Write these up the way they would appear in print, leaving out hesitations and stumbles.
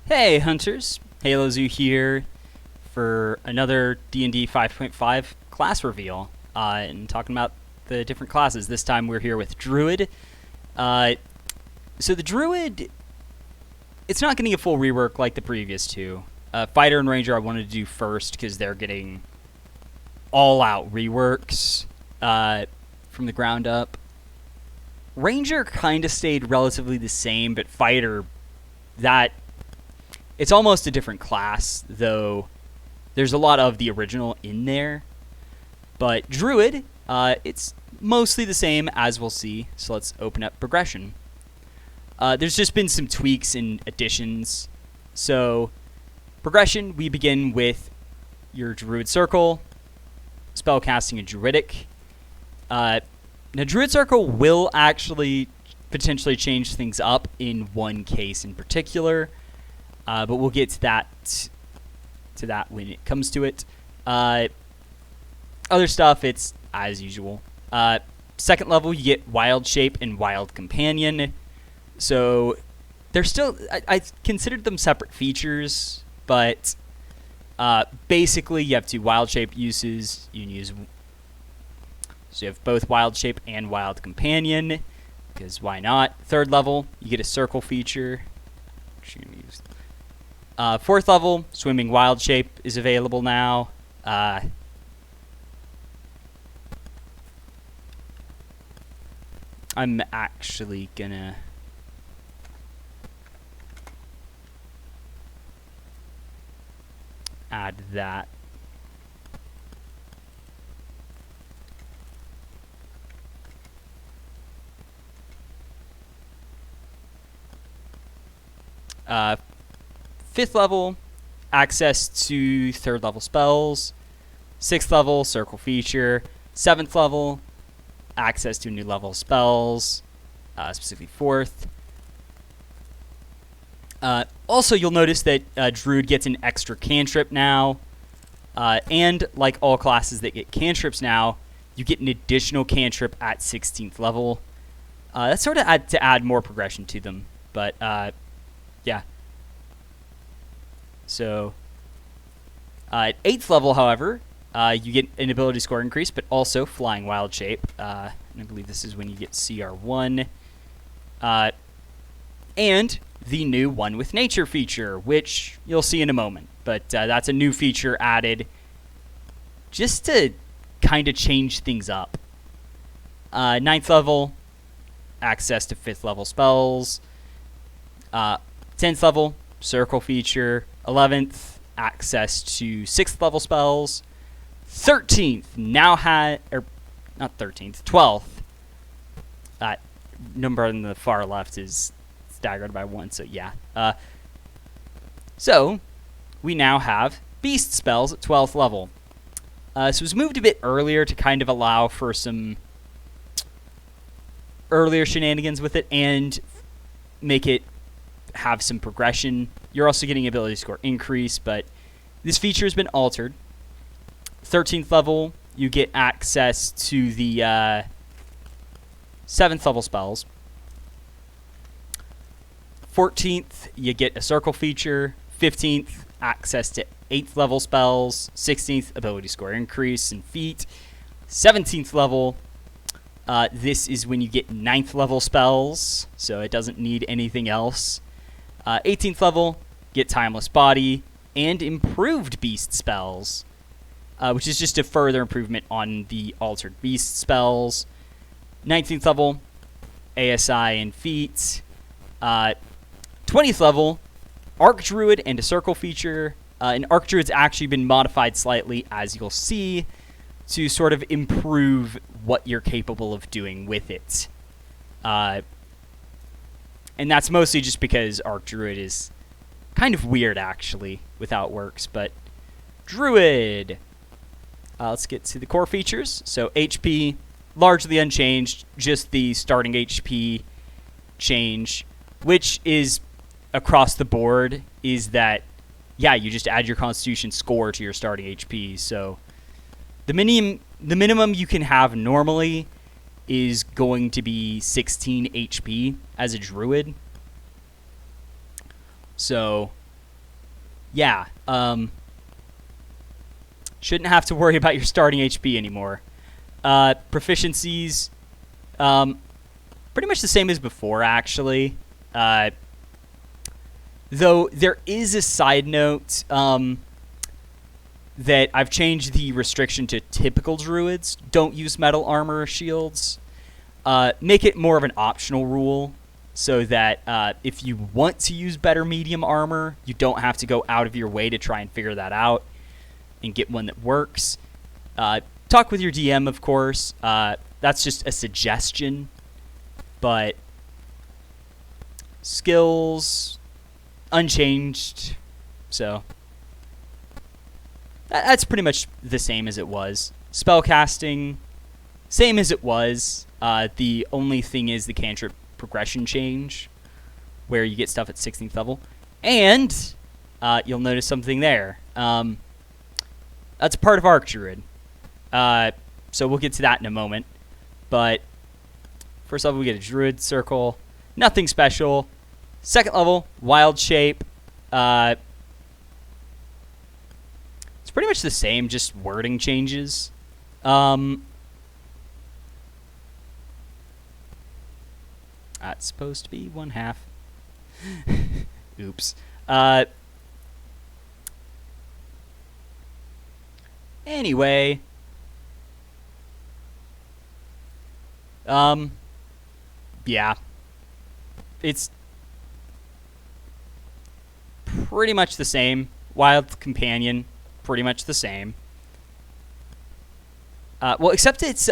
Hey Hunters, Halo Zoo here for another D&D 5.5 class reveal and talking about the different classes. This time we're here with Druid. So the Druid, it's not getting a full rework like the previous two. Fighter and Ranger I wanted to do first because they're getting all-out reworks from the ground up. Ranger kind of stayed relatively the same, but Fighter, it's almost a different class, though there's a lot of the original in there. But Druid, it's mostly the same, as we'll see. So let's open up progression. There's just been some tweaks and additions. So progression, we begin with your Druid Circle, spellcasting and Druidic. Now Druid Circle will actually potentially change things up in one case in particular. But we'll get to that when it comes to it. Other stuff, it's as usual. Second level, you get Wild Shape and Wild Companion. So they're still, I considered them separate features, but basically you have two Wild Shape uses. You can use, so you have both Wild Shape and Wild Companion, because why not? Third level, you get a Circle feature, which you're going to use. Fourth level, Swimming Wild Shape is available now. I'm actually gonna add that. Fifth level, access to third level spells. Sixth level, Circle feature. Seventh level, access to new level spells, specifically fourth. Also, you'll notice that Druid gets an extra cantrip now. And like all classes that get cantrips now, you get an additional cantrip at 16th level. That's sort of to add more progression to them. But, yeah. So, at 8th level, however, you get an ability score increase, but also Flying Wild Shape. And I believe this is when you get CR1. And the new One with Nature feature, which you'll see in a moment. But that's a new feature added just to kind of change things up. 9th level, access to 5th level spells. 10th level, Circle feature. 11th, access to 6th level spells. 13th now had, or not 13th, 12th. That number on the far left is staggered by 1, so yeah. So we now have Beast spells at 12th level. So it was moved a bit earlier to kind of allow for some earlier shenanigans with it and make it have some progression. You're also getting ability score increase, but this feature has been altered. 13th level, you get access to the 7th level spells. 14th, you get a Circle feature. 15th, access to 8th level spells. 16th, ability score increase and feat. 17th level, this is when you get 9th level spells, so it doesn't need anything else. 18th level, get Timeless Body and improved Beast spells, which is just a further improvement on the altered Beast spells. 19th level, ASI and feats. 20th level, Arc Druid and a Circle feature. And Arc Druid's actually been modified slightly, as you'll see, to sort of improve what you're capable of doing with it. And that's mostly just because Arc Druid is kind of weird, actually, with how it works. But Druid. Let's get to the core features. So HP, largely unchanged. Just the starting HP change, which is across the board, is that, yeah, you just add your Constitution score to your starting HP. So the minimum you can have normally is going to be 16 HP as a Druid. So yeah, shouldn't have to worry about your starting HP anymore. Proficiencies, pretty much the same as before, actually. Though there is a side note that I've changed the restriction to typical druids. Don't use metal armor or shields. Make it more of an optional rule so that if you want to use better medium armor, you don't have to go out of your way to try and figure that out and get one that works. Talk with your DM, of course. That's just a suggestion. But skills, unchanged. So that's pretty much the same as it was. Spellcasting, same as it was. The only thing is the cantrip progression change, where you get stuff at 16th level. And you'll notice something there. That's part of Arc Druid. So we'll get to that in a moment. But first level, we get a Druid Circle. Nothing special. Second level, Wild Shape. It's pretty much the same, just wording changes. That's supposed to be 1/2. Oops. Anyway. Yeah. It's pretty much the same. Wild Companion, pretty much the same. Well, except it's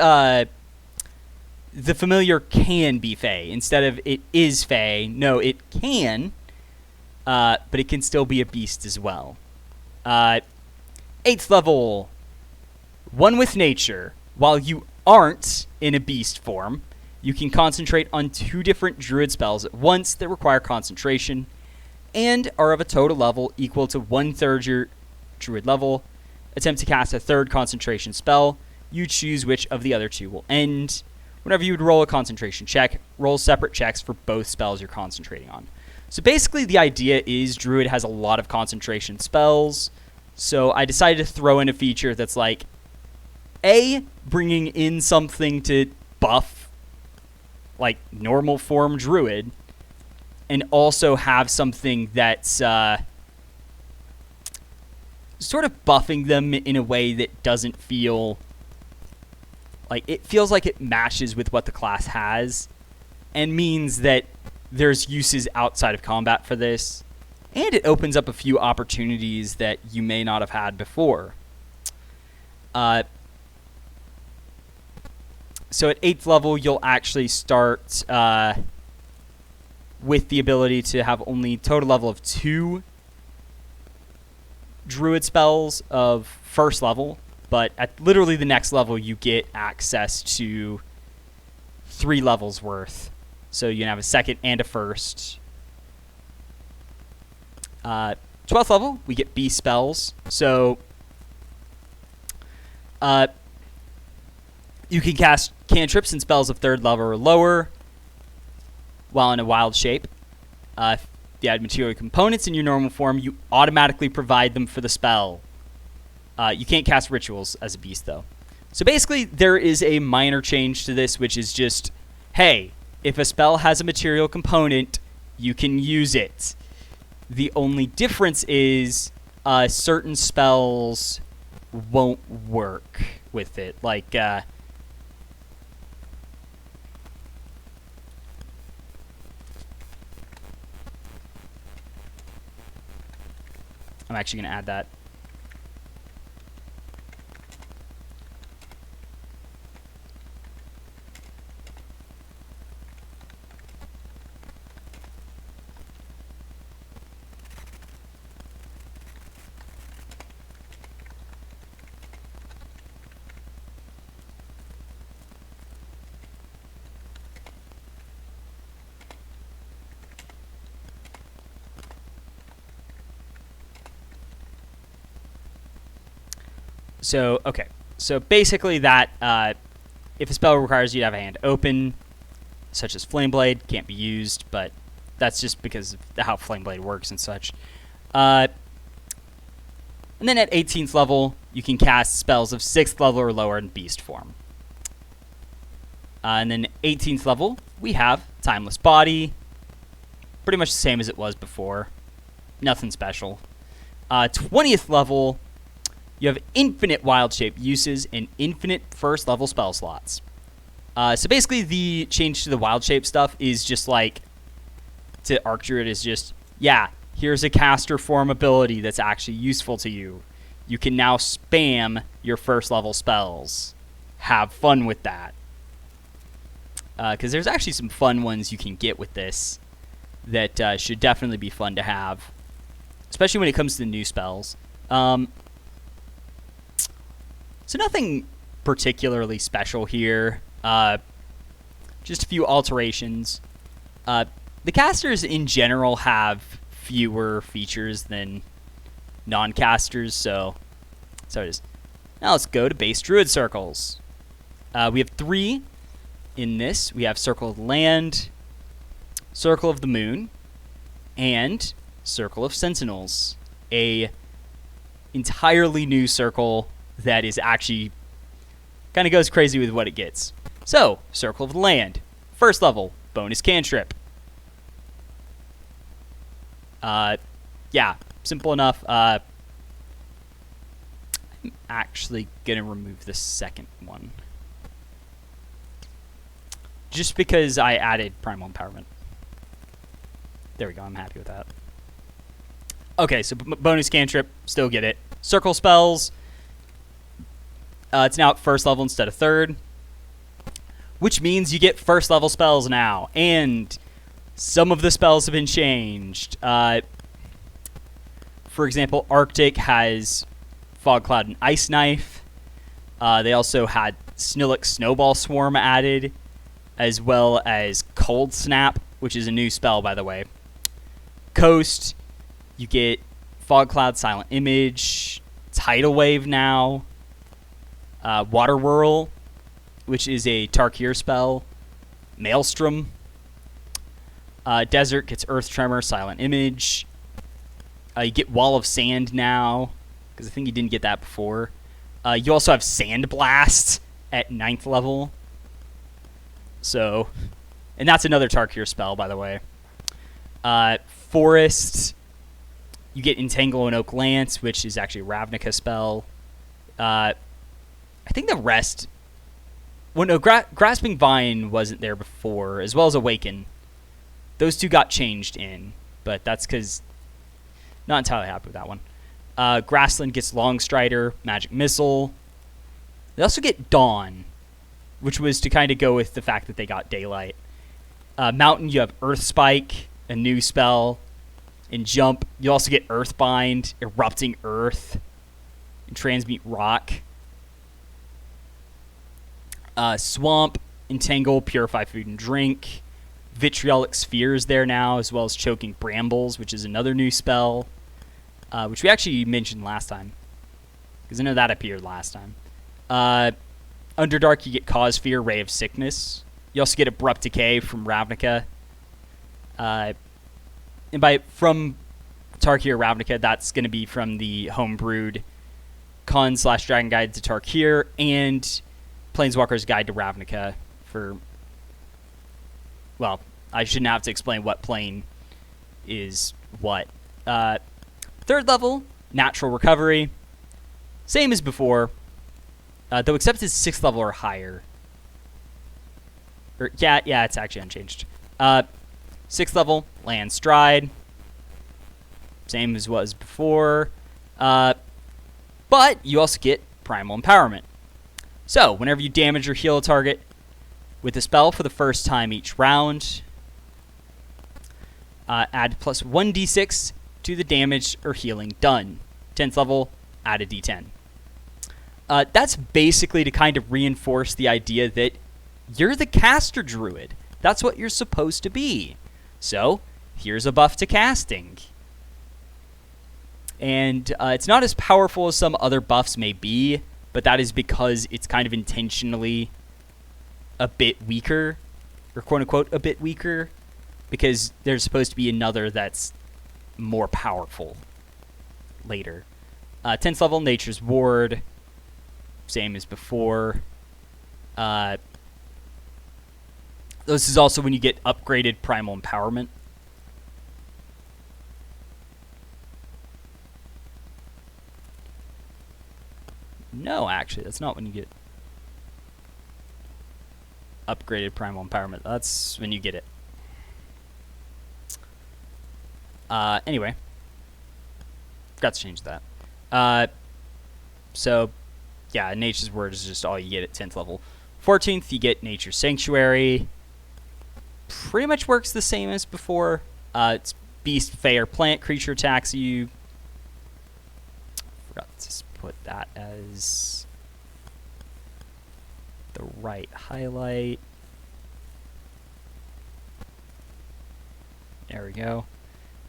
the familiar can be Fey instead of it is Fey. No, it can, but it can still be a beast as well. 8th level, One with Nature. While you aren't in a beast form, you can concentrate on 2 different druid spells at once that require concentration and are of a total level equal to 1/3 your druid level. Attempt to cast a 3rd concentration spell. You choose which of the other 2 will end. Whenever you would roll a concentration check, roll separate checks for both spells you're concentrating on. So basically the idea is Druid has a lot of concentration spells, so I decided to throw in a feature that's like, bringing in something to buff like normal form Druid, and also have something that's sort of buffing them in a way that doesn't feel like it feels like it matches with what the class has, and means that there's uses outside of combat for this, and it opens up a few opportunities that you may not have had before. So at 8th level, you'll actually start with the ability to have only total level of 2 Druid spells of 1st level, but at literally the next level, you get access to 3 levels worth. So you can have a 2nd and a 1st. 12th level, we get beast spells. So you can cast cantrips and spells of 3rd level or lower while in a wild shape. If you add material components in your normal form, you automatically provide them for the spell. You can't cast rituals as a beast, though. So basically, there is a minor change to this, which is just, hey, if a spell has a material component, you can use it. The only difference is certain spells won't work with it. Like, I'm actually going to add that. So, okay. So basically that, if a spell requires you to have a hand open, such as Flame Blade, can't be used, but that's just because of how Flame Blade works and such. And then at 18th level, you can cast spells of 6th level or lower in beast form. And then 18th level, we have Timeless Body. Pretty much the same as it was before. Nothing special. 20th level, you have infinite wild shape uses and infinite first level spell slots. So basically the change to the wild shape stuff is just like, to Arc Druid is just, yeah, here's a caster form ability that's actually useful to you. You can now spam your first level spells. Have fun with that. Because there's actually some fun ones you can get with this that should definitely be fun to have. Especially when it comes to the new spells. So nothing particularly special here. Just a few alterations. The casters in general have fewer features than non-casters, so it is. Now let's go to base Druid circles. We have 3 in this. We have Circle of the Land, Circle of the Moon, and Circle of Sentinels. A entirely new circle that is actually kind of goes crazy with what it gets. So, Circle of the Land. First level, bonus cantrip. Yeah, simple enough. I'm actually going to remove the second one. Just because I added Primal Empowerment. There we go, I'm happy with that. Okay, so bonus cantrip, still get it. Circle spells. It's now at first level instead of third. Which means you get first level spells now. And some of the spells have been changed. For example, Arctic has Fog Cloud and Ice Knife. They also had Snillic Snowball Swarm added, as well as Cold Snap, which is a new spell, by the way. Coast, you get Fog Cloud, Silent Image, Tidal Wave now, Water Whirl, which is a Tarkir spell, Maelstrom, Desert gets Earth Tremor, Silent Image. You get Wall of Sand now, because I think you didn't get that before. You also have Sand Blast at 9th level. So, and that's another Tarkir spell, by the way. Forest, you get Entangle and Oak Lance, which is actually a Ravnica spell. I think the rest... Well, no, Grasping Vine wasn't there before, as well as Awaken. Those two got changed in, but that's because... Not entirely happy with that one. Grassland gets Longstrider, Magic Missile. They also get Dawn, which was to kind of go with the fact that they got Daylight. Mountain, you have Earth Spike, a new spell. In Jump, you also get Earthbind, Erupting Earth, and Transmute Rock. Swamp, Entangle, Purify Food and Drink. Vitriolic Spheres there now, as well as Choking Brambles, which is another new spell, which we actually mentioned last time, because I know that appeared last time. Underdark, you get Cause Fear, Ray of Sickness. You also get Abrupt Decay from Ravnica. And from Tarkir Ravnica, that's going to be from the homebrewed Con/Dragon Guide to Tarkir and Planeswalker's Guide to Ravnica for... Well, I shouldn't have to explain what plane is what. Third level, Natural Recovery. Same as before, though except it's 6th level or higher. Yeah, it's actually unchanged. 6th level, Land Stride. Same as was before. But you also get Primal Empowerment. So, whenever you damage or heal a target with a spell for the first time each round, add plus 1d6 to the damage or healing done. 10th level, add a d10. That's basically to kind of reinforce the idea that you're the caster druid. That's what you're supposed to be. So, here's a buff to casting. And it's not as powerful as some other buffs may be, but that is because it's kind of intentionally a bit weaker, or quote-unquote a bit weaker, because there's supposed to be another that's more powerful later. 10th level, Nature's Ward. Same as before. This is also when you get upgraded Primal Empowerment. No, actually, that's not when you get upgraded Primal Empowerment. That's when you get it. Anyway. Forgot to change that. So, yeah, Nature's Word is just all you get at 10th level. 14th, you get Nature's Sanctuary. Pretty much works the same as before. It's Beast, Fey, or Plant creature attacks you. Forgot to put that as the right highlight. There we go.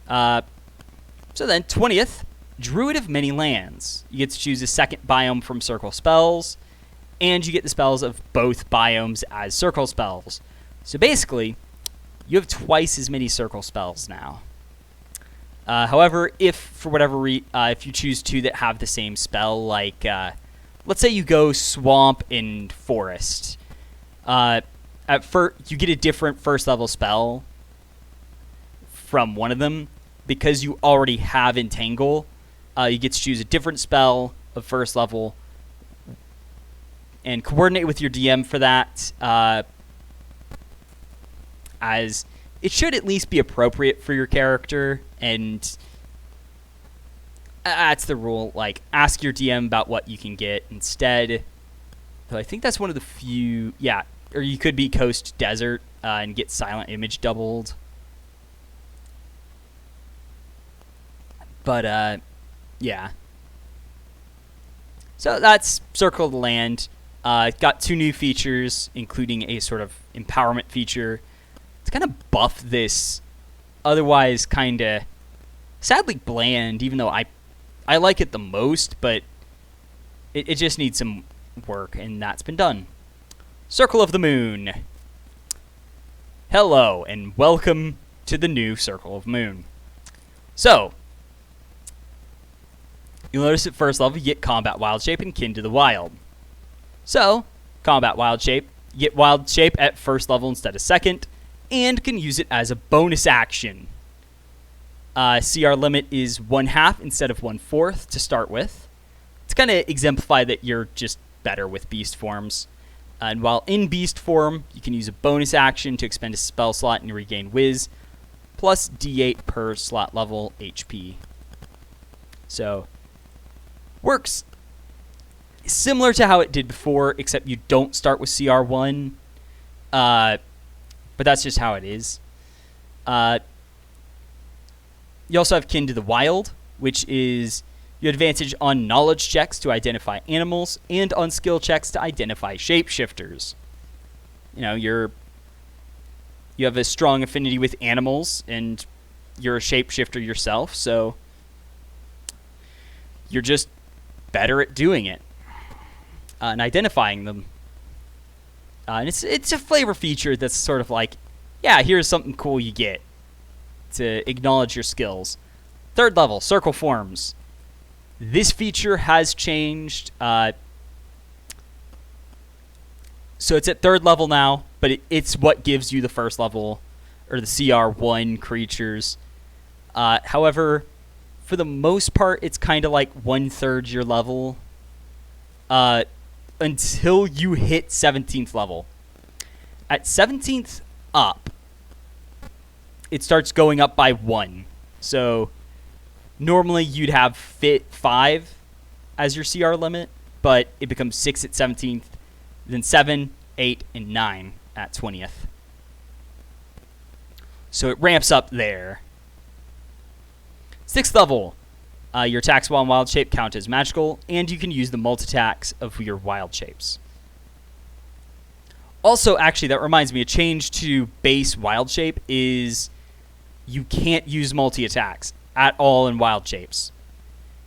So then, 20th, Druid of Many Lands. You get to choose a second biome from Circle Spells, and you get the spells of both biomes as Circle Spells. So basically, you have twice as many Circle Spells now. However, if for whatever if you choose two that have the same spell, like let's say you go Swamp and Forest, at first you get a different first level spell from one of them because you already have Entangle. You get to choose a different spell of first level and coordinate with your DM for that. As it should at least be appropriate for your character, and that's the rule. Like, ask your DM about what you can get instead. Though I think that's one of the few, yeah. Or you could be Coast Desert and get Silent Image doubled. But yeah. So that's Circle of the Land. Got 2 new features, including a sort of empowerment feature. It's kind of buff this otherwise kind of sadly bland, even though I like it the most, but it just needs some work, and that's been done. Circle of the Moon. Hello, and welcome to the new Circle of Moon. So, you'll notice at first level you get Combat Wild Shape and Kin to the Wild. So, Combat Wild Shape, you get Wild Shape at first level instead of second, and can use it as a bonus action. CR limit is 1/2 instead of 1/4 to start with. To kind of exemplify that you're just better with beast forms. And while in beast form, you can use a bonus action to expend a spell slot and regain Wiz, plus D8 per slot level HP. So, works similar to how it did before, except you don't start with CR1. But that's just how it is. You also have Kin to the Wild, which is you have advantage on knowledge checks to identify animals and on skill checks to identify shapeshifters. You know, you have a strong affinity with animals, and you're a shapeshifter yourself, so you're just better at doing it and identifying them. And it's a flavor feature that's sort of like, yeah, here's something cool you get to acknowledge your skills. 3rd level, Circle Forms. This feature has changed. So it's at 3rd level now, but it's what gives you the first level, or the CR1 creatures. However, for the most part, it's kind of like 1/3 your level. Until you hit 17th level. At 17th up, it starts going up by 1. So normally you'd have fit 5 as your CR limit, but it becomes 6 at 17th, then 7, 8, and 9 at 20th. So it ramps up there. 6th level. Your attacks while in wild shape count as magical, and you can use the multi-attacks of your wild shapes. Also, actually, that reminds me, a change to base wild shape is you can't use multi-attacks at all in wild shapes.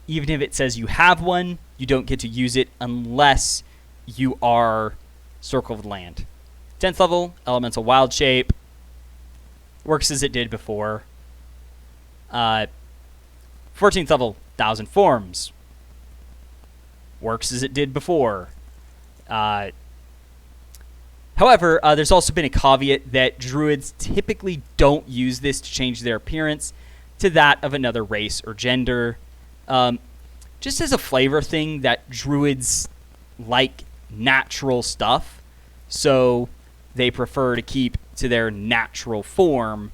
Even if it says you have one, you don't get to use it unless you are Circle of the Land. 10th level, elemental wild shape. Works as it did before. 14th level, 1,000 Forms. Works as it did before. However, there's also been a caveat that druids typically don't use this to change their appearance to that of another race or gender. Just as a flavor thing, that druids like natural stuff, so they prefer to keep to their natural form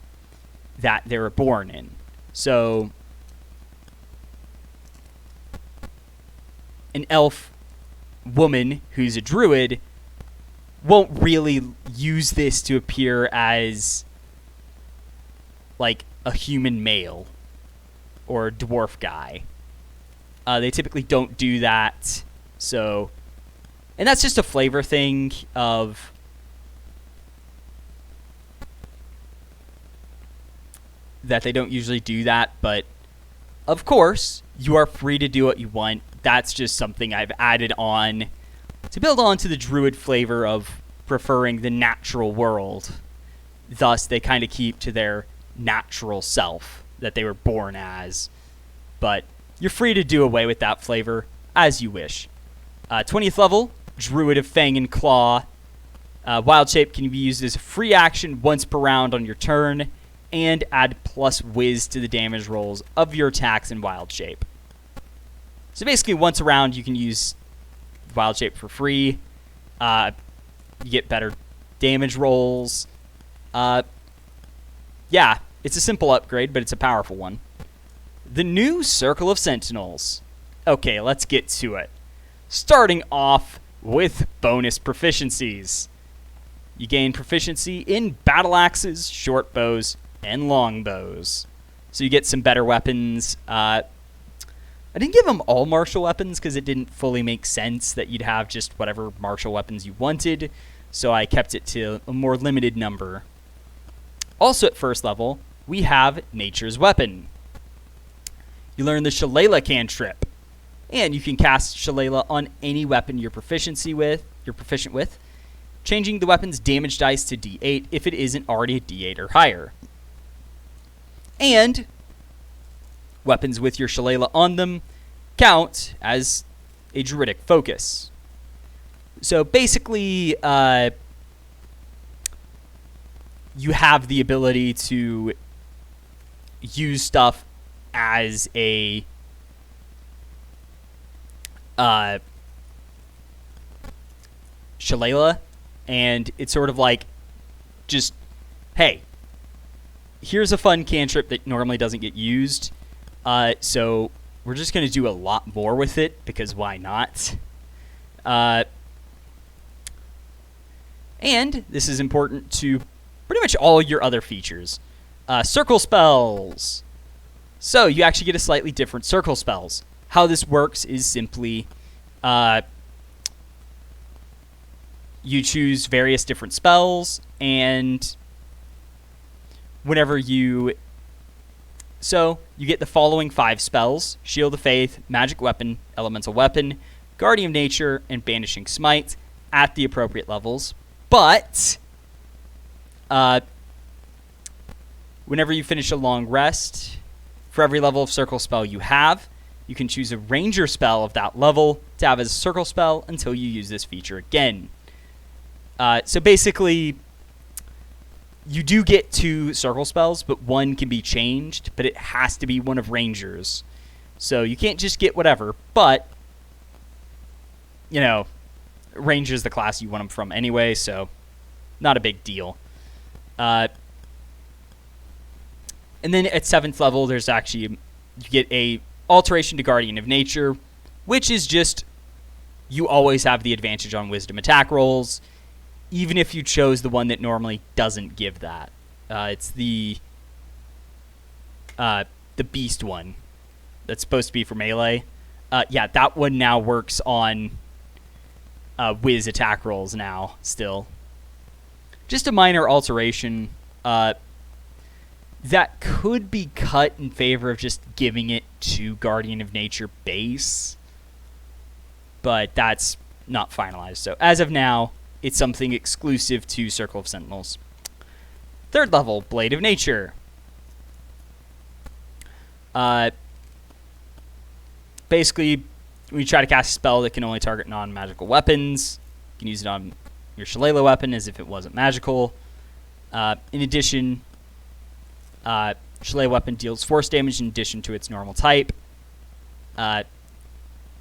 that they were born in. So an elf woman who's a druid won't really use this to appear as like a human male or a dwarf guy. They typically don't do that. So, and that's just a flavor thing of that they don't usually do that, but of course, you are free to do what you want. That's just something I've added on to build on to the druid flavor of preferring the natural world. Thus, they kind of keep to their natural self that they were born as. But you're free to do away with that flavor as you wish. 20th level, Druid of Fang and Claw. Wild Shape can be used as a free action once per round on your turn, and add plus whiz to the damage rolls of your attacks in Wild Shape. So basically, once a round, you can use Wild Shape for free. You get better damage rolls. Yeah, it's a simple upgrade, but it's a powerful one. The new Circle of Sentinels. Okay, let's get to it. Starting off with bonus proficiencies. You gain proficiency in battle axes, short bows, and long bows. So you get some better weapons. I didn't give them all martial weapons because it didn't fully make sense that you'd have just whatever martial weapons you wanted. So I kept it to a more limited number. Also at first level, we have Nature's Weapon. You learn the Shillelagh cantrip. And you can cast Shillelagh on any weapon you're proficient with, changing the weapon's damage dice to D8 if it isn't already a D8 or higher. And weapons with your Shillelagh on them count as a druidic focus. So basically, you have the ability to use stuff as a Shillelagh, and it's sort of like, just, hey, here's a fun cantrip that normally doesn't get used, so we're just going to do a lot more with it, because why not? And this is important to pretty much all your other features. Circle spells. So you actually get a slightly different circle spells. How this works is simply you choose various different spells, and whenever you... So you get the following 5 spells: Shield of Faith, Magic Weapon, Elemental Weapon, Guardian of Nature, and Banishing Smite at the appropriate levels. But whenever you finish a long rest, for every level of circle spell you have, you can choose a ranger spell of that level to have as a circle spell until you use this feature again. So basically, you do get 2 circle spells, but one can be changed, but it has to be one of rangers. So you can't just get whatever, but, you know, ranger's the class you want them from anyway, so not a big deal. And then at 7th level, there's actually, you get a alteration to Guardian of Nature, which is just, you always have the advantage on wisdom attack rolls, even if you chose the one that normally doesn't give that. It's the beast one that's supposed to be for melee. Yeah, that one now works on whiz attack rolls now, still. Just a minor alteration that could be cut in favor of just giving it to Guardian of Nature base, but that's not finalized. So as of now, it's something exclusive to Circle of Sentinels. 3rd level, Blade of Nature. Basically, when you try to cast a spell that can only target non-magical weapons, you can use it on your Shillelagh weapon as if it wasn't magical. In addition, Shillelagh weapon deals force damage in addition to its normal type. And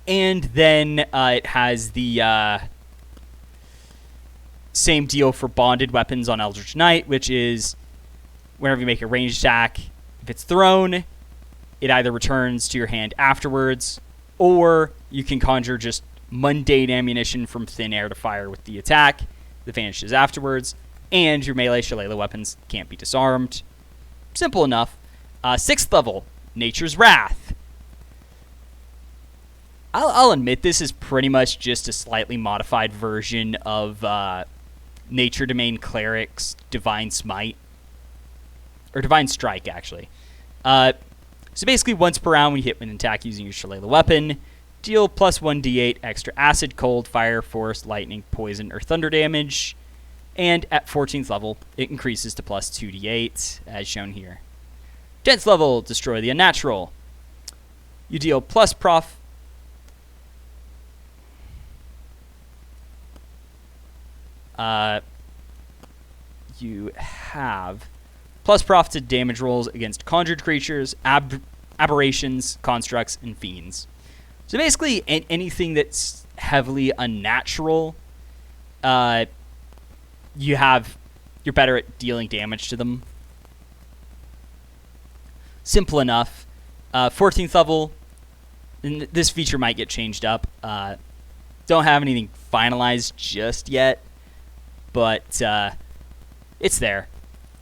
then it has the same deal for bonded weapons on Eldritch Knight, which is whenever you make a ranged attack, if it's thrown, it either returns to your hand afterwards, or you can conjure just mundane ammunition from thin air to fire with the attack that vanishes afterwards, and your melee Shillelagh weapons can't be disarmed. Simple enough. 6th level, Nature's Wrath. I'll admit this is pretty much just a slightly modified version of Nature Domain Cleric's Divine Smite. Or Divine Strike, actually. So basically, once per round, when you hit an attack using your Shillelagh weapon, deal plus 1d8 extra acid, cold, fire, force, lightning, poison, or thunder damage. And at 14th level, it increases to plus 2d8, as shown here. 10th level, Destroy the Unnatural. You deal plus prof... you have plus prof to damage rolls against conjured creatures, aberrations, constructs, and fiends. So basically, anything that's heavily unnatural, you're better at dealing damage to them. Simple enough. 14th level, and this feature might get changed up. Don't have anything finalized just yet, but it's there.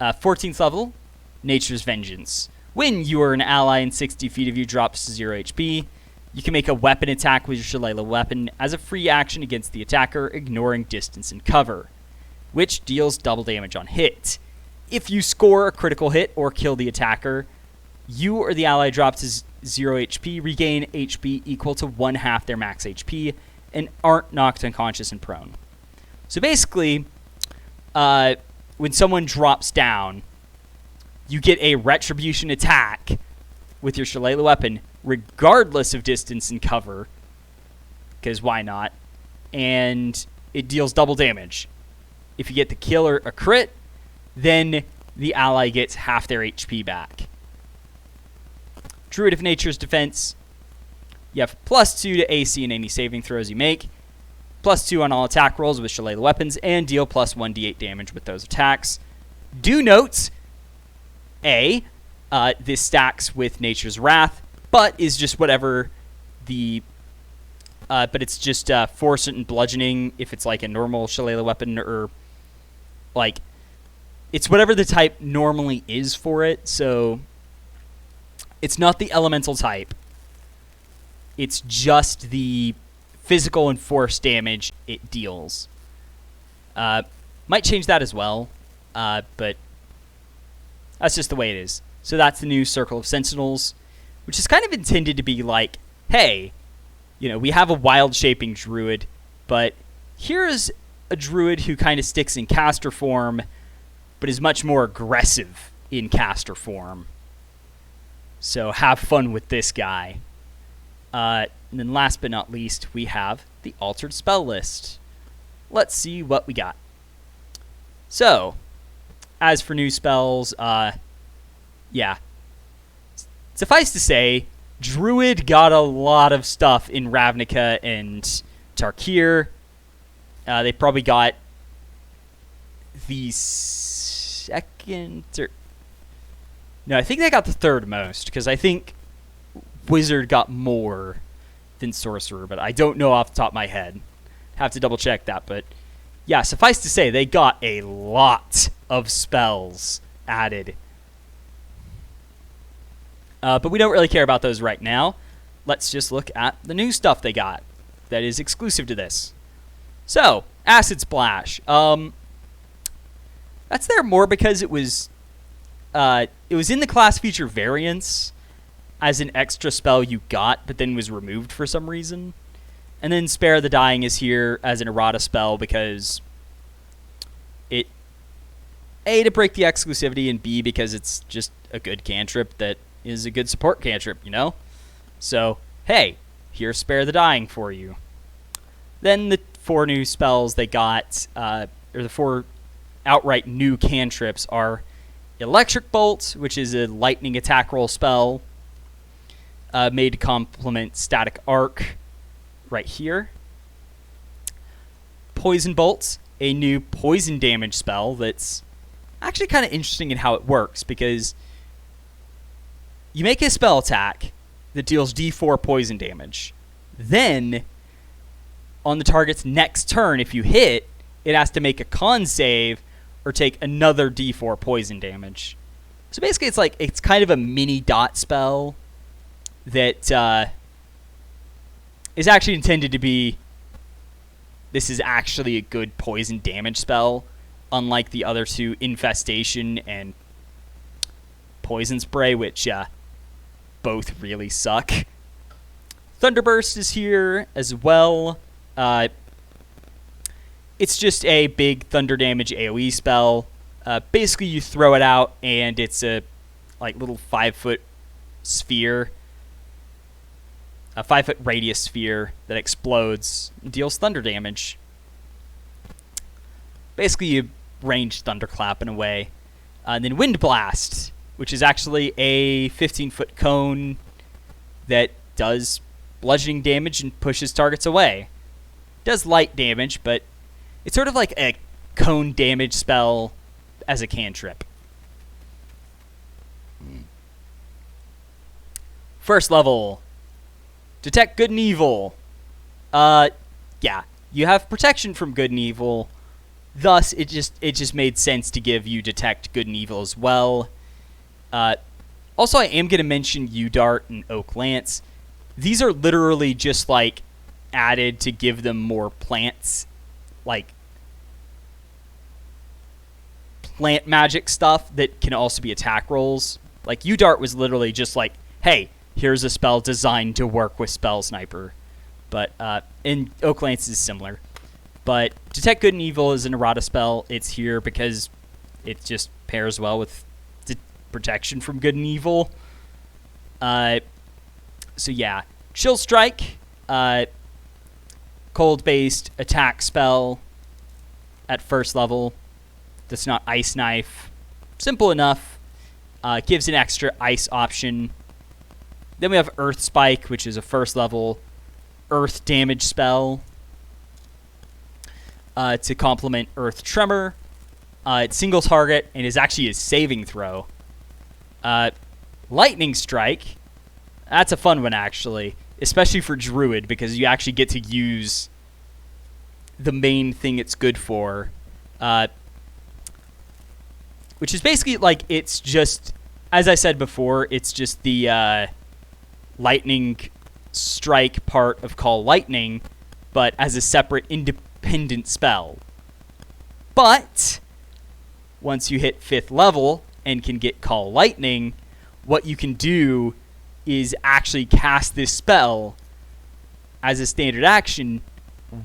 14th level, Nature's Vengeance. When you or an ally in 60 feet of you drops to 0 HP, you can make a weapon attack with your Shillelagh weapon as a free action against the attacker, ignoring distance and cover, which deals double damage on hit. If you score a critical hit or kill the attacker, you or the ally drop to 0 HP, regain HP equal to 1/2 their max HP, and aren't knocked unconscious and prone. So basically, when someone drops down, you get a retribution attack with your Shillelagh weapon, regardless of distance and cover, because why not? And it deals double damage. If you get the kill or a crit, then the ally gets half their HP back. Druid of Nature's Defense. You have +2 to AC in any saving throws you make, +2 on all attack rolls with Shillelagh weapons, and deal plus 1d8 damage with those attacks. Do note, this stacks with Nature's Wrath, but is just whatever the... but it's just force and bludgeoning if it's like a normal Shillelagh weapon, or like... It's whatever the type normally is for it, so... It's not the elemental type. It's just the physical and force damage it deals. Might change that as well, but that's just the way it is. So that's the new Circle of Sentinels, which is kind of intended to be like, hey, we have a wild shaping druid, but here's a druid who kind of sticks in caster form, but is much more aggressive in caster form. So have fun with this guy. And then last but not least, we have the altered spell list. Let's see what we got. So, as for new spells, yeah. Suffice to say, Druid got a lot of stuff in Ravnica and Tarkir. They probably got the second... No, I think they got the third most, because I think Wizard got more than Sorcerer, but I don't know off the top of my head. Have to double check that, but yeah, suffice to say, they got a lot of spells added. But we don't really care about those right now. Let's just look at the new stuff they got that is exclusive to this. So, Acid Splash. That's there more because it was in the class feature variants as an extra spell you got, but then was removed for some reason. And then Spare the Dying is here as an errata spell because it, A, to break the exclusivity, and B, because it's just a good cantrip that is a good support cantrip, So, hey, Here's Spare the Dying for you. Then the 4 new spells they got, or the 4 outright new cantrips are Electric Bolt, which is a lightning attack roll spell, made to complement Static Arc right here. Poison Bolt, a new poison damage spell that's actually kind of interesting in how it works, because you make a spell attack that deals d4 poison damage. Then, on the target's next turn, if you hit, it has to make a con save or take another d4 poison damage. So basically it's kind of a mini dot spell that is actually intended to be, this is actually a good poison damage spell, unlike the other 2, Infestation and Poison Spray, which both really suck. Thunderburst is here as well. It's just a big thunder damage AoE spell. Basically, you throw it out, and it's a little 5-foot sphere, a 5-foot radius sphere that explodes and deals thunder damage. Basically, you range thunderclap in a way. And then Wind Blast, which is actually a 15-foot cone that does bludgeoning damage and pushes targets away. Does light damage, but it's sort of like a cone damage spell as a cantrip. First level, Detect Good and Evil. Yeah, you have protection from good and evil. Thus, it just made sense to give you Detect Good and Evil as well. Also, I am going to mention U-Dart and Oak Lance. These are literally just added to give them more plants, plant magic stuff that can also be attack rolls. U-Dart was literally just hey, here's a spell designed to work with Spell Sniper. But, and Oak Lance is similar. But Detect Good and Evil is an errata spell. It's here because it just pairs well with protection from good and evil. So yeah, Chill Strike, cold-based attack spell at first level. That's not Ice Knife. Simple enough. Gives an extra ice option. Then we have Earth Spike, which is a first level earth damage spell to complement Earth Tremor. It's single target and is actually a saving throw. Lightning Strike. That's a fun one, actually, especially for Druid, because you actually get to use the main thing it's good for, which is basically it's just, as I said before, it's just the lightning strike part of Call Lightning, but as a separate independent spell. But once you hit 5th level and can get Call Lightning, what you can do is actually cast this spell as a standard action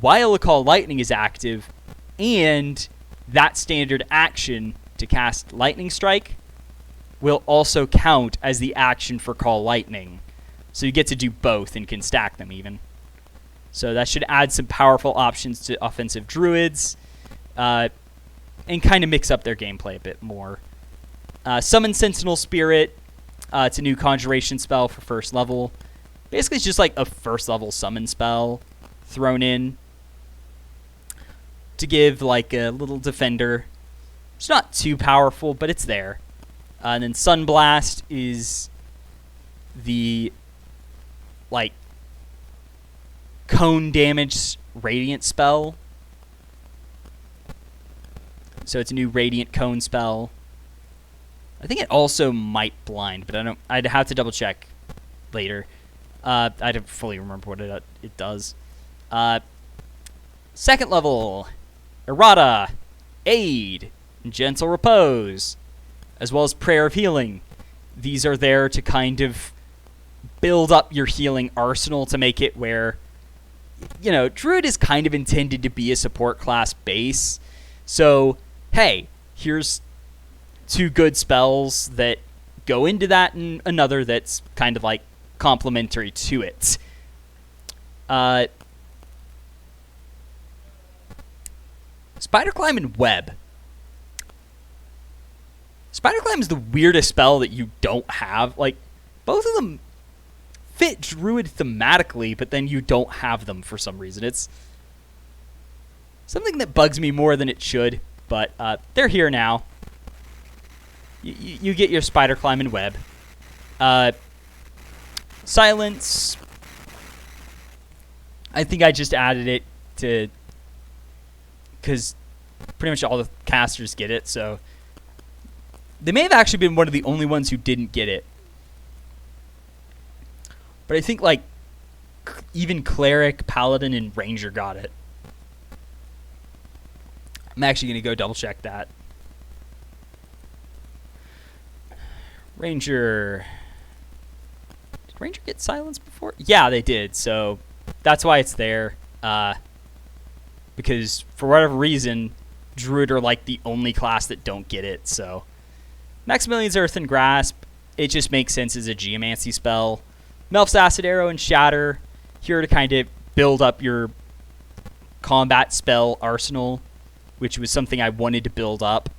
while a Call Lightning is active, and that standard action to cast Lightning Strike will also count as the action for Call Lightning. So you get to do both and can stack them even. So that should add some powerful options to offensive Druids, and kind of mix up their gameplay a bit more. Summon Sentinel Spirit. It's a new conjuration spell for first level. Basically, it's just a first level summon spell thrown in to give a little defender. It's not too powerful, but it's there. And then Sunblast is the cone damage radiant spell. So it's a new radiant cone spell. I think it also might blind, but I'd have to double check later. I don't fully remember what it does. Second level, Errata, Aid, and Gentle Repose, as well as Prayer of Healing. These are there to kind of build up your healing arsenal to make it where, Druid is kind of intended to be a support class base. So, hey, here's 2 good spells that go into that, and another that's kind of complementary to it. Spider Climb and Web. Spider Climb is the weirdest spell that you don't have. Like, both of them fit Druid thematically, but then you don't have them for some reason. It's something that bugs me more than it should, but they're here now. You get your Spider Climb and Web. Silence. I think I just added it to... because pretty much all the casters get it, so... They may have actually been one of the only ones who didn't get it. But I think, like, even Cleric, Paladin, and Ranger got it. I'm actually going to go double-check that. Ranger... Did Ranger get silence before? Yeah, they did, so that's why it's there. Because, for whatever reason, Druid are, like, the only class that don't get it, so... Maximilian's Earth and Grasp, it just makes sense as a Geomancy spell. Melf's Acid Arrow and Shatter, here to kind of build up your combat spell arsenal, which was something I wanted to build up.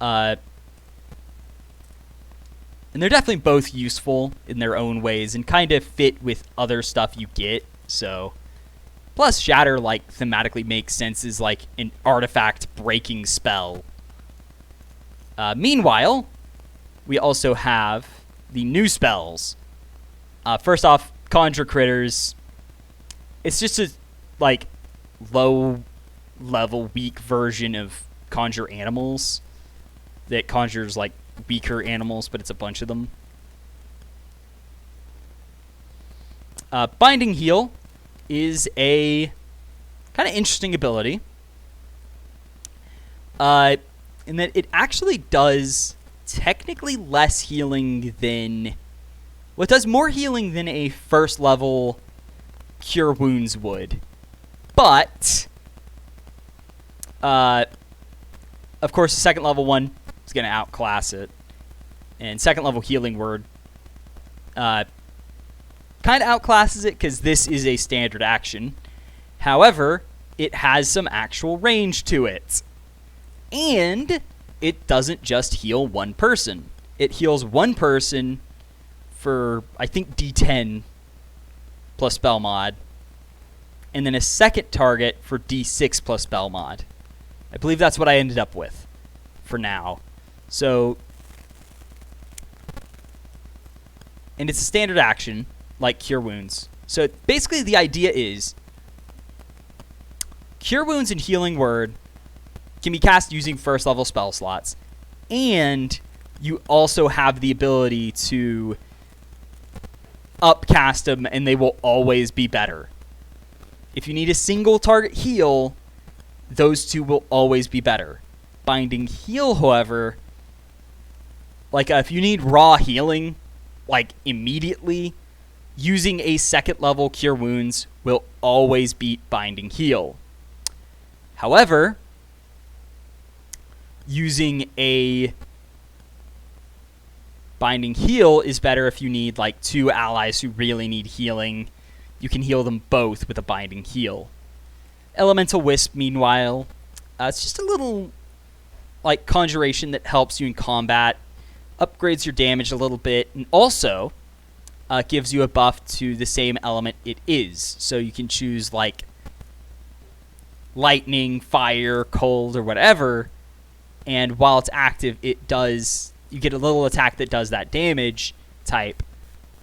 And they're definitely both useful in their own ways and kind of fit with other stuff you get, so... Plus, Shatter, like, thematically makes sense as, like, an artifact-breaking spell. Meanwhile, we also have the new spells. First off, Conjure Critters. It's just a, like, low-level, weak version of Conjure Animals that conjures, like, weaker animals, but it's a bunch of them. Binding Heal is a kind of interesting ability. In that it actually does technically less healing than... Well, it does more healing than a first level Cure Wounds would. But, of course, the second level one is going to outclass it. And second level Healing Word kind of outclasses it because this is a standard action. However, it has some actual range to it. And it doesn't just heal one person. It heals one person for, I think, D10 plus spell mod. And then a second target for D6 plus spell mod. I believe that's what I ended up with for now. So, and it's a standard action, like Cure Wounds. So basically the idea is Cure Wounds and Healing Word can be cast using first level spell slots, and you also have the ability to upcast them and they will always be better. If you need a single target heal, those two will always be better. Binding Heal, however, like if you need raw healing, like immediately, using a second level Cure Wounds will always beat Binding Heal. However, using a Binding Heal is better if you need like two allies who really need healing. You can heal them both with a Binding Heal. Elemental Wisp, meanwhile, it's just a little like conjuration that helps you in combat, upgrades your damage a little bit, and also gives you a buff to the same element it is. So you can choose like lightning, fire, cold, or whatever. And while it's active, it does... You get a little attack that does that damage type.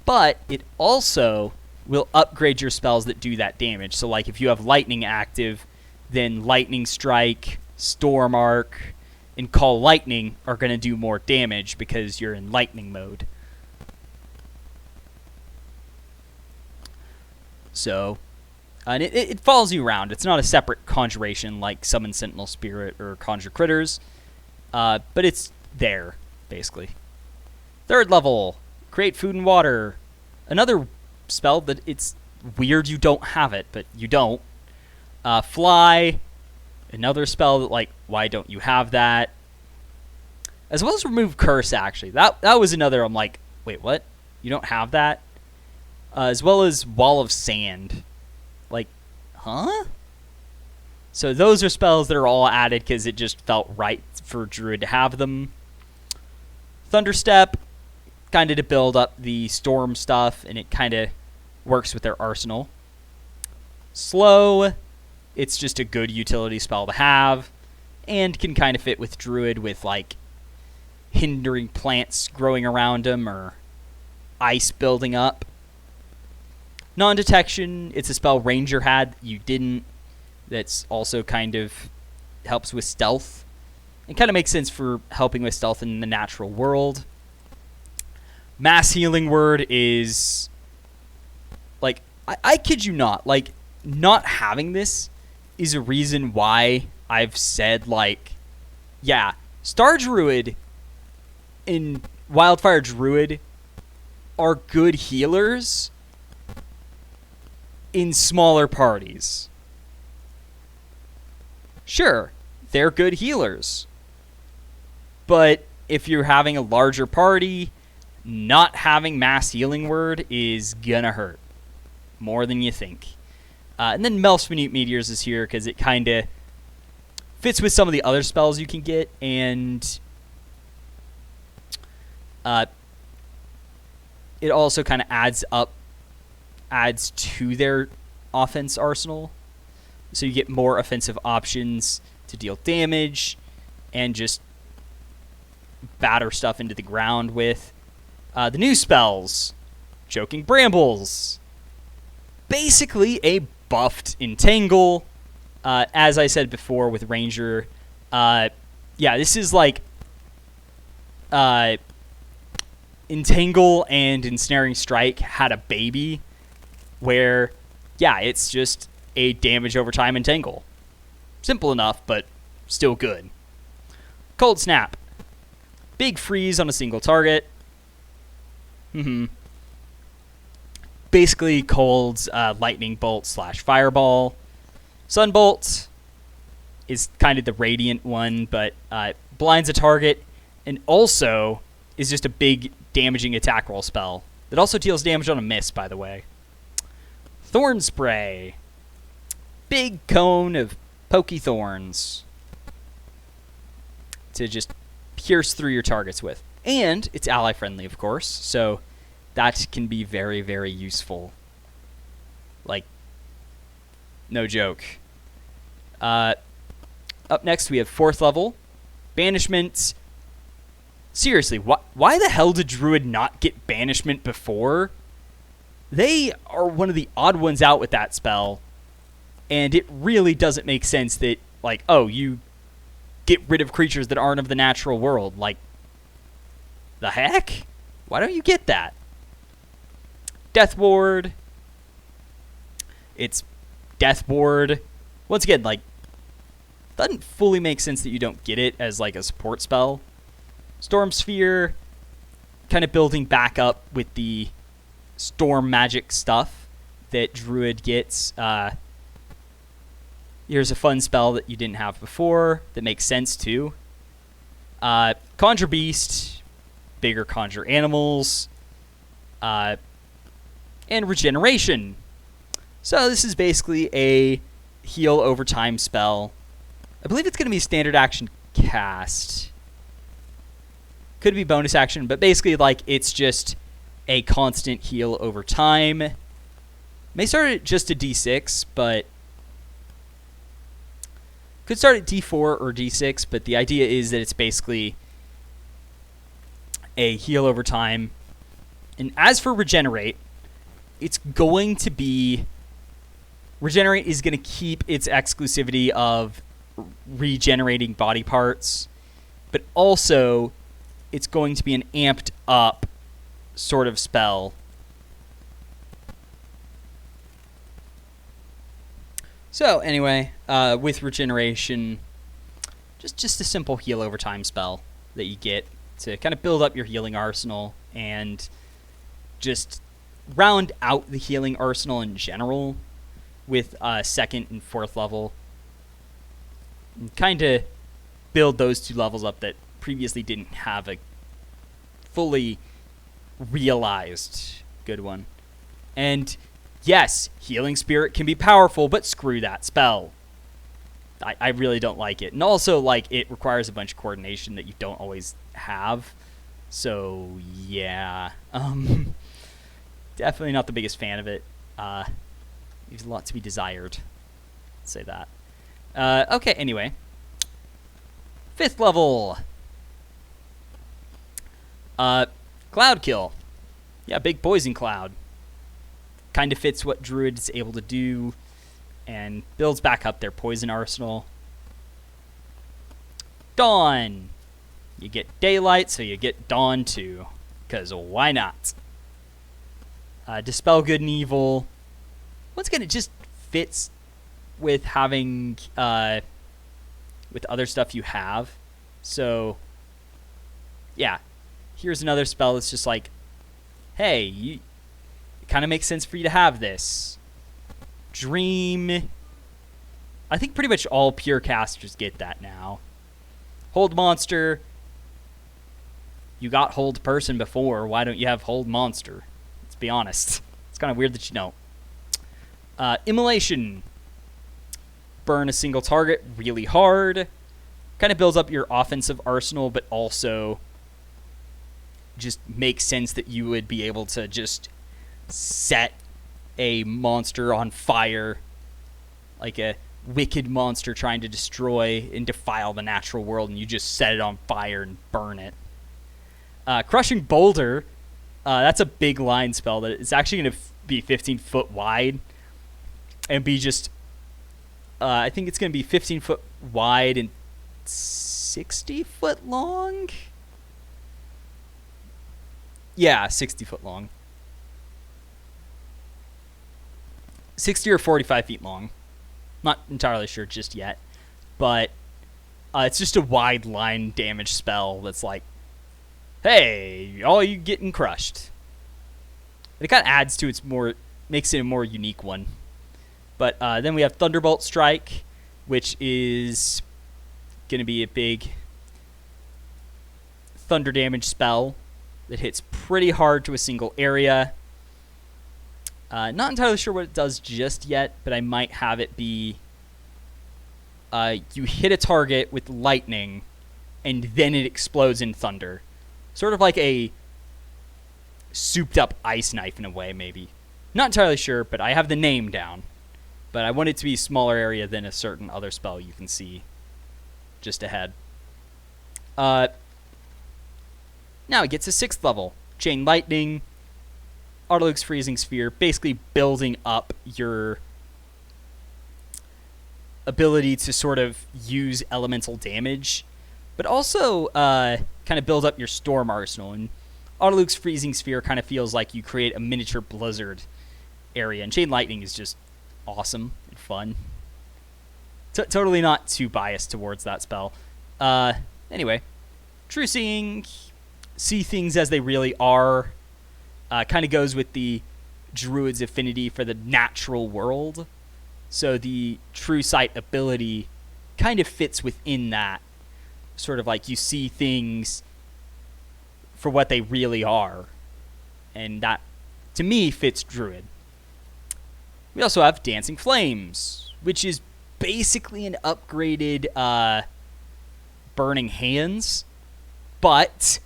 But it also will upgrade your spells that do that damage. So, like, if you have Lightning active, then Lightning Strike, Storm Arc, and Call Lightning are going to do more damage because you're in Lightning mode. So... and it follows you around. It's not a separate conjuration like Summon Sentinel Spirit or Conjure Critters. But it's there, basically. Third level, Create Food and Water. Another spell that it's weird you don't have it, but you don't. Fly, another spell that, like, why don't you have that? As well as Remove Curse, actually. That was another, I'm like, wait, what? You don't have that? As well as Wall of Sand. Like, huh? So those are spells that are all added because it just felt right for Druid to have them. Thunderstep, kind of to build up the storm stuff, and it kind of works with their arsenal. Slow, it's just a good utility spell to have, and can kind of fit with Druid with, like, hindering plants growing around them or ice building up. Non-detection, it's a spell Ranger had that you didn't. That's also kind of helps with stealth. It kind of makes sense for helping with stealth in the natural world. Mass Healing Word is, like, I kid you not, like, not having this is a reason why I've said, like, yeah, Star Druid and Wildfire Druid are good healers in smaller parties. Sure, they're good healers. But if you're having a larger party, not having Mass Healing Word is gonna hurt. More than you think. And then Melf's Minute Meteors is here because it kind of fits with some of the other spells you can get, and it also kind of adds to their offense arsenal. So you get more offensive options to deal damage and just batter stuff into the ground with. The new spells, Choking Brambles. Basically a buffed Entangle. As I said before with Ranger, yeah, this is like Entangle and Ensnaring Strike had a baby where, yeah, it's just a damage over time Entangle. Simple enough, but still good. Cold Snap. Big freeze on a single target. Basically Cold's Lightning Bolt / Fireball. Sunbolt is kind of the radiant one, but blinds a target and also is just a big damaging attack roll spell that also deals damage on a miss, by the way. Thorn Spray. Big cone of pokey thorns to just pierce through your targets with. And it's ally friendly, of course, so that can be very, very useful. Like, no joke. Up next, we have 4th level. Banishment. Seriously, why the hell did Druid not get Banishment before? They are one of the odd ones out with that spell. And it really doesn't make sense that, like, oh, you get rid of creatures that aren't of the natural world. Like, the heck? Why don't you get that? Death Ward. It's Death Ward. Once again, like, doesn't fully make sense that you don't get it as, like, a support spell. Storm Sphere. Kind of building back up with the storm magic stuff that Druid gets. Here's a fun spell that you didn't have before that makes sense too. Conjure Beast, bigger conjure animals, and Regeneration. So this is basically a heal over time spell. I believe it's going to be standard action cast. Could be bonus action, but basically, like, it's just a constant heal over time. May start at just a D6, but could start at D4 or D6, but the idea is that it's basically a heal over time. And as for Regenerate, it's going to be... Regenerate is going to keep its exclusivity of regenerating body parts, but also it's going to be an amped up sort of spell. So anyway, with Regeneration, just a simple heal over time spell that you get to kind of build up your healing arsenal and just round out the healing arsenal in general with 2nd and 4th level. And kind of build those 2 levels up that previously didn't have a fully realized good one. And Yes, Healing Spirit can be powerful, but screw that spell. I really don't like it. And also, like, it requires a bunch of coordination that you don't always have. So, yeah. Definitely not the biggest fan of it. There's a lot to be desired. Let's say that. Okay, anyway. 5th level. Cloud Kill. Yeah, big poison cloud. Kind of fits what Druid is able to do and builds back up their poison arsenal. Dawn. You get daylight, so you get dawn too. Because why not? Dispel good and evil. Once again, it just fits with having, with other stuff you have. So, yeah. Here's another spell that's just like, hey, it kind of makes sense for you to have this. Dream. I think pretty much all pure casters get that now. Hold monster. You got hold person before. Why don't you have hold monster? Let's be honest. It's kind of weird that you don't. Immolation. Burn a single target really hard. Kind of builds up your offensive arsenal, but also just makes sense that you would be able to just set a monster on fire, like a wicked monster trying to destroy and defile the natural world, and you just set it on fire and burn it. Crushing Boulder, that's a big line spell that it's actually going to be 15 foot wide and be just, I think it's going to be 15 foot wide and 60 foot long? Yeah, 60 foot long. 60 or 45 feet long. Not entirely sure just yet. But it's just a wide line damage spell that's like, hey, all you getting crushed. It kind of adds to its more, makes it a more unique one. But then we have Thunderbolt Strike, which is going to be a big thunder damage spell that hits pretty hard to a single area. Not entirely sure what it does just yet, but I might have it be you hit a target with lightning, and then it explodes in thunder. Sort of like a souped-up ice knife in a way, maybe. Not entirely sure, but I have the name down. But I want it to be a smaller area than a certain other spell you can see just ahead. Now it gets a 6th level. Chain Lightning, Autolux Freezing Sphere, basically building up your ability to sort of use elemental damage, but also kind of build up your storm arsenal. And Autolux Freezing Sphere kind of feels like you create a miniature blizzard area, and Chain Lightning is just awesome and fun. Totally not too biased towards that spell. Anyway, True Seeing, see things as they really are. Kind of goes with the Druid's affinity for the natural world. So the True Sight ability kind of fits within that. Sort of like you see things for what they really are. And that, to me, fits Druid. We also have Dancing Flames, which is basically an upgraded Burning Hands, but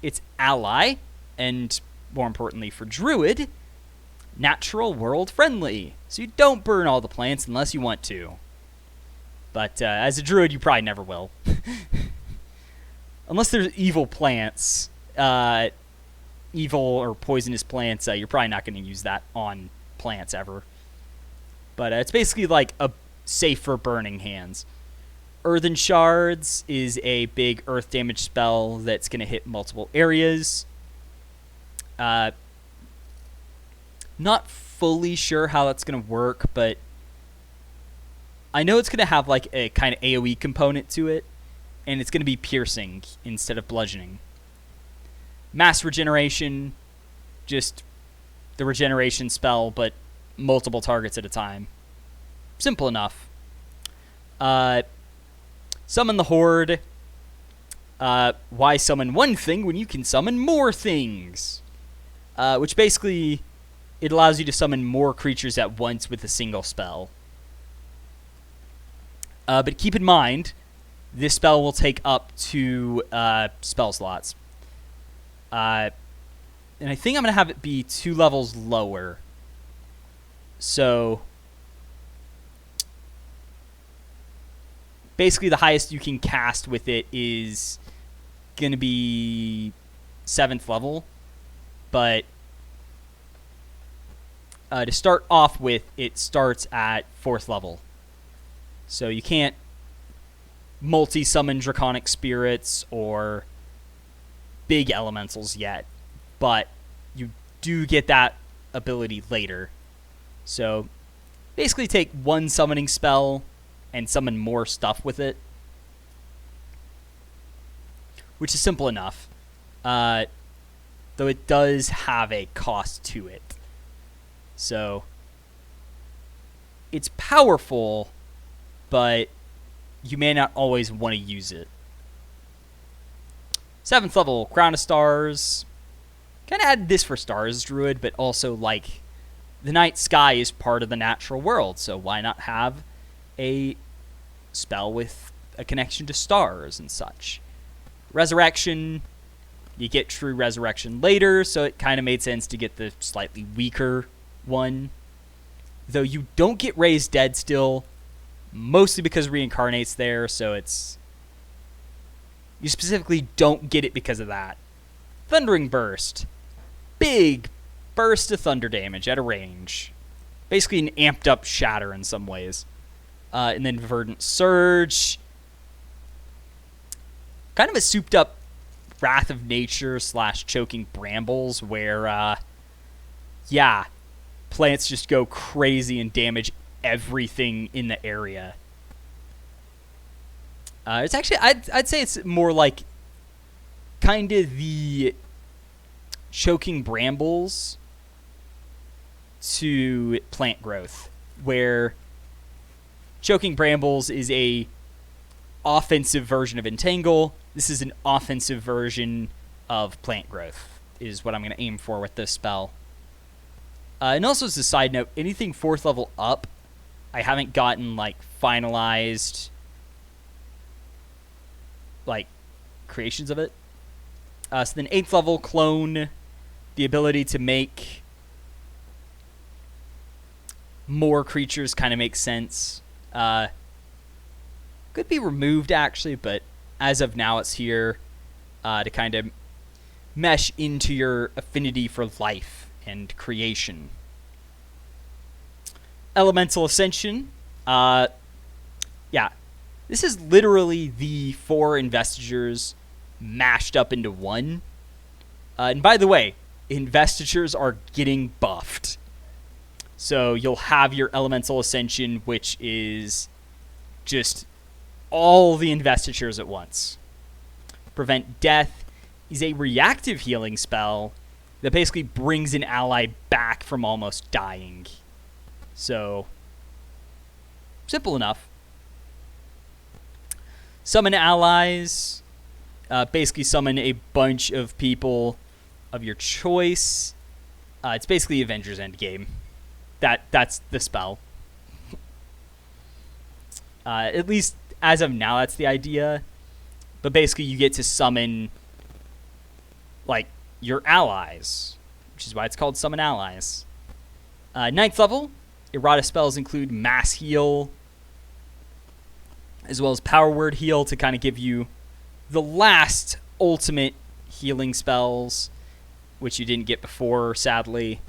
its ally, and more importantly for Druid, natural world friendly. So you don't burn all the plants unless you want to. But as a Druid, you probably never will. Unless there's evil plants, evil or poisonous plants, you're probably not going to use that on plants ever. But it's basically like a safer Burning Hands. Earthen Shards is a big earth damage spell that's going to hit multiple areas. Not fully sure how that's going to work, but I know it's going to have like a kind of AoE component to it, and it's going to be piercing instead of bludgeoning. Mass Regeneration, just the regeneration spell, but multiple targets at a time. Simple enough. Summon the Horde. Why summon one thing when you can summon more things? Which basically it allows you to summon more creatures at once with a single spell. But keep in mind, this spell will take up 2 spell slots. And I think I'm going to have it be 2 levels lower. So basically the highest you can cast with it is going to be 7th level. But to start off with, it starts at 4th level. So you can't multi-summon draconic spirits or big elementals yet, but you do get that ability later. So basically take 1 summoning spell and summon more stuff with it, which is simple enough, though it does have a cost to it. So it's powerful, but you may not always want to use it. 7th level, Crown of Stars. Kind of added this for Stars Druid, but also, like, the night sky is part of the natural world, so why not have a spell with a connection to stars and such? Resurrection, you get true resurrection later, so it kind of made sense to get the slightly weaker one. Though you don't get raised dead still, mostly because reincarnate's there, so it's... You specifically don't get it because of that. Thundering Burst. Big burst of thunder damage at a range. Basically an amped up shatter in some ways. And then Verdant Surge. Kind of a souped up Wrath of Nature / Choking Brambles where, yeah, plants just go crazy and damage everything in the area. It's actually, I'd say it's more like kind of the Choking Brambles to plant growth, where Choking Brambles is a offensive version of Entangle. This is an offensive version of plant growth, is what I'm going to aim for with this spell. And also as a side note, anything 4th level up, I haven't gotten, like, finalized, like, creations of it. So then 8th level, Clone, the ability to make more creatures kind of makes sense. Could be removed, actually, but as of now it's here to kind of mesh into your affinity for life and creation. Elemental Ascension. Yeah, this is literally the 4 investitures mashed up into one. And by the way, investitures are getting buffed. So you'll have your Elemental Ascension, which is just all the investitures at once. Prevent Death is a reactive healing spell that basically brings an ally back from almost dying. So, simple enough. Summon allies. Basically summon a bunch of people of your choice. It's basically Avengers Endgame. That's the spell. At least as of now, that's the idea. But basically you get to summon, like, your allies, which is why it's called Summon Allies. 9th level, errata spells include Mass Heal, as well as Power Word Heal to kind of give you the last ultimate healing spells, which you didn't get before, sadly,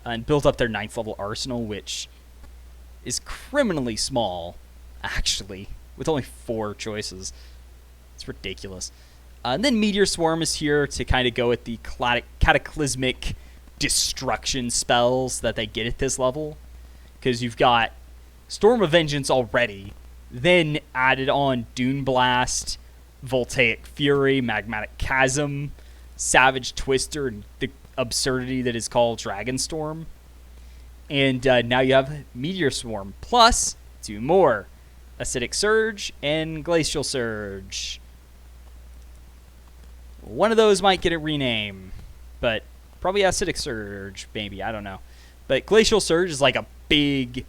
and built up their 9th level arsenal, which is criminally small, actually, with only 4 choices. It's ridiculous. And then Meteor Swarm is here to kind of go with the cataclysmic destruction spells that they get at this level. Because you've got Storm of Vengeance already, then added on Dune Blast, Voltaic Fury, Magmatic Chasm, Savage Twister, and the absurdity that is called Dragon Storm. And now you have Meteor Swarm, plus 2 more. Acidic Surge and Glacial Surge. One of those might get a rename, but probably Acidic Surge, maybe, I don't know. But Glacial Surge is like a big...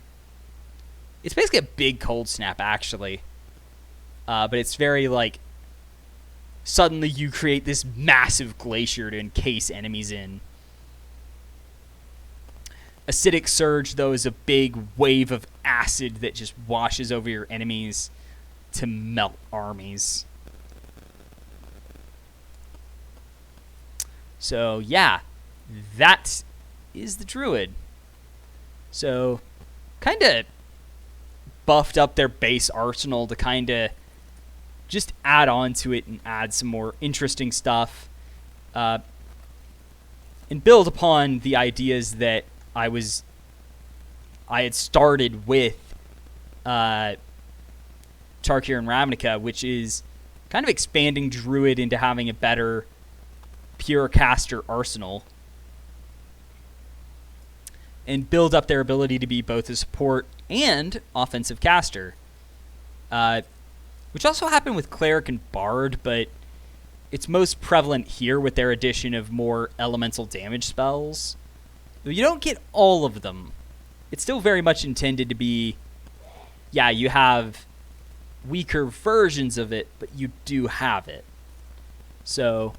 It's basically a big cold snap, actually. But it's very, like... Suddenly you create this massive glacier to encase enemies in. Acidic Surge, though, is a big wave of acid that just washes over your enemies to melt armies. So, yeah, that is the Druid. So, kind of buffed up their base arsenal to kind of just add on to it and add some more interesting stuff. And build upon the ideas that I had started with Tarkir and Ravnica, which is kind of expanding Druid into having a better pure caster arsenal, and build up their ability to be both a support and offensive caster, which also happened with Cleric and Bard, but it's most prevalent here with their addition of more elemental damage spells. You don't get all of them. It's still very much intended to be, yeah, you have weaker versions of it, but you do have it. So,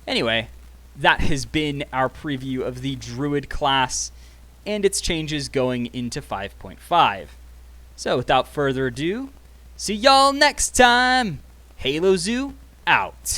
anyway, that has been our preview of the Druid class and its changes going into 5.5. So, without further ado, see y'all next time! Halo Zoo, out.